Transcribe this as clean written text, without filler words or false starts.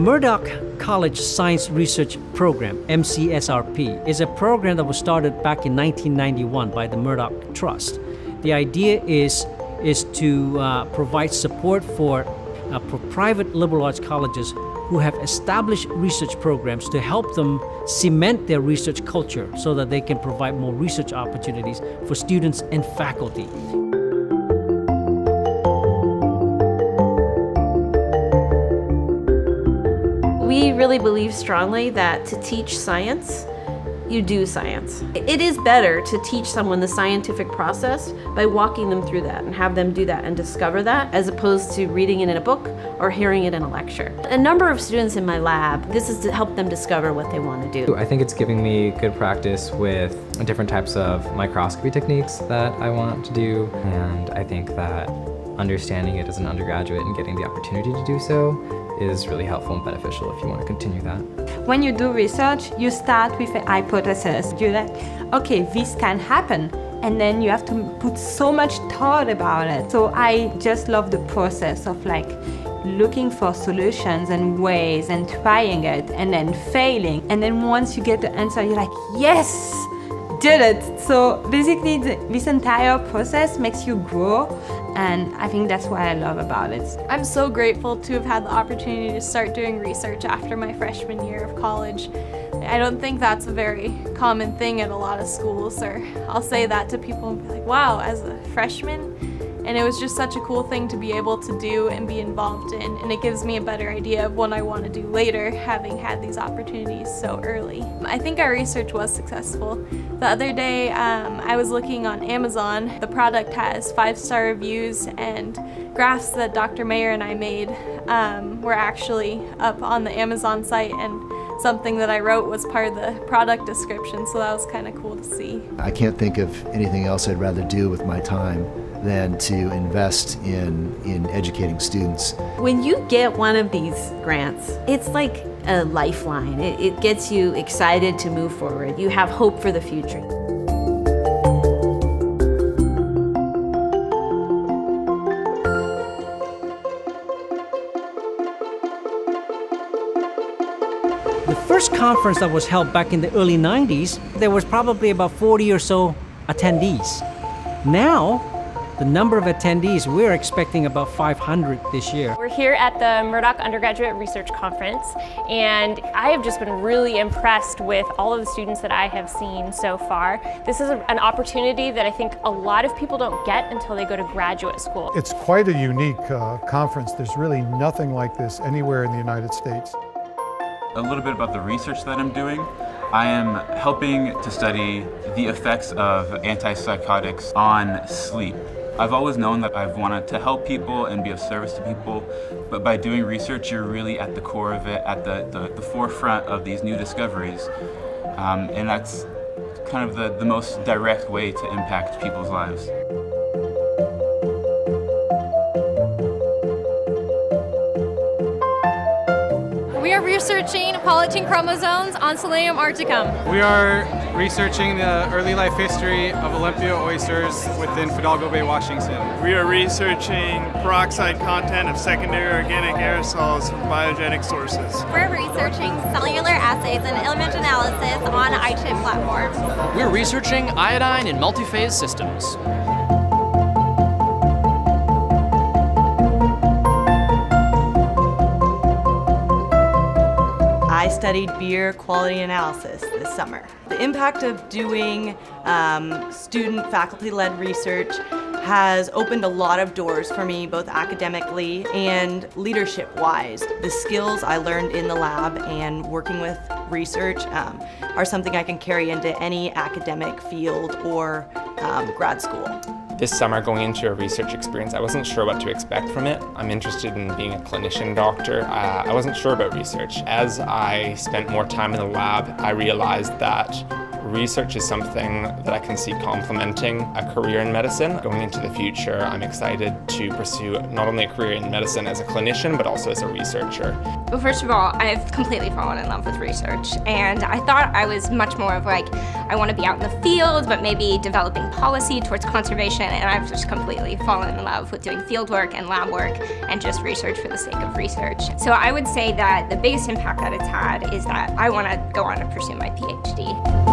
Murdock College Science Research Program, MCSRP, is a program that was started back in 1991 by the Murdock Trust. The idea is to provide support for private liberal arts colleges who have established research programs to help them cement their research culture so that they can provide more research opportunities for students and faculty. We really believe strongly that to teach science, you do science. It is better to teach someone the scientific process by walking them through that and have them do that and discover that, as opposed to reading it in a book or hearing it in a lecture. A number of students in my lab, this is to help them discover what they want to do. I think it's giving me good practice with different types of microscopy techniques that I want to do, and I think that understanding it as an undergraduate and getting the opportunity to do so is really helpful and beneficial if you want to continue that. When you do research, you start with a hypothesis. You're like, okay, this can happen. And then you have to put so much thought about it. So I just love the process of like looking for solutions and ways and trying it and then failing. And then once you get the answer, you're like, yes, did it. So basically this entire process makes you grow, and I think that's what I love about it. I'm so grateful to have had the opportunity to start doing research after my freshman year of college. I don't think that's a very common thing at a lot of schools, or I'll say that to people and be like, wow, as a freshman? And it was just such a cool thing to be able to do and be involved in, and it gives me a better idea of what I want to do later, having had these opportunities so early. I think our research was successful. The other day, I was looking on Amazon. The product has 5-star reviews, and graphs that Dr. Mayer and I made were actually up on the Amazon site, and something that I wrote was part of the product description, so that was kind of cool to see. I can't think of anything else I'd rather do with my time than to invest in educating students. When you get one of these grants, it's like a lifeline. It gets you excited to move forward. You have hope for the future. The first conference that was held back in the early 90s, there was probably about 40 or so attendees. Now, the number of attendees, we're expecting about 500 this year. We're here at the Murdock Undergraduate Research Conference, and I have just been really impressed with all of the students that I have seen so far. This is an opportunity that I think a lot of people don't get until they go to graduate school. It's quite a unique conference. There's really nothing like this anywhere in the United States. A little bit about the research that I'm doing. I am helping to study the effects of antipsychotics on sleep. I've always known that I've wanted to help people and be of service to people, but by doing research, you're really at the core of it, at the forefront of these new discoveries. And that's kind of the most direct way to impact people's lives. We are researching polygene chromosomes on Selenium arcticum. We are researching the early life history of Olympia oysters within Fidalgo Bay, Washington. We are researching peroxide content of secondary organic aerosols from biogenic sources. We're researching cellular assays and element analysis on iChip platforms. We're researching iodine in multi-phase systems. I studied beer quality analysis this summer. The impact of doing student faculty-led research has opened a lot of doors for me, both academically and leadership-wise. The skills I learned in the lab and working with research are something I can carry into any academic field or grad school. This summer, going into a research experience, I wasn't sure what to expect from it. I'm interested in being a clinician doctor. I wasn't sure about research. As I spent more time in the lab, I realized that research is something that I can see complementing a career in medicine. Going into the future, I'm excited to pursue not only a career in medicine as a clinician, but also as a researcher. Well, first of all, I've completely fallen in love with research, and I thought I was much more of like, I want to be out in the field, but maybe developing policy towards conservation, and I've just completely fallen in love with doing field work and lab work and just research for the sake of research. So I would say that the biggest impact that it's had is that I want to go on to pursue my PhD.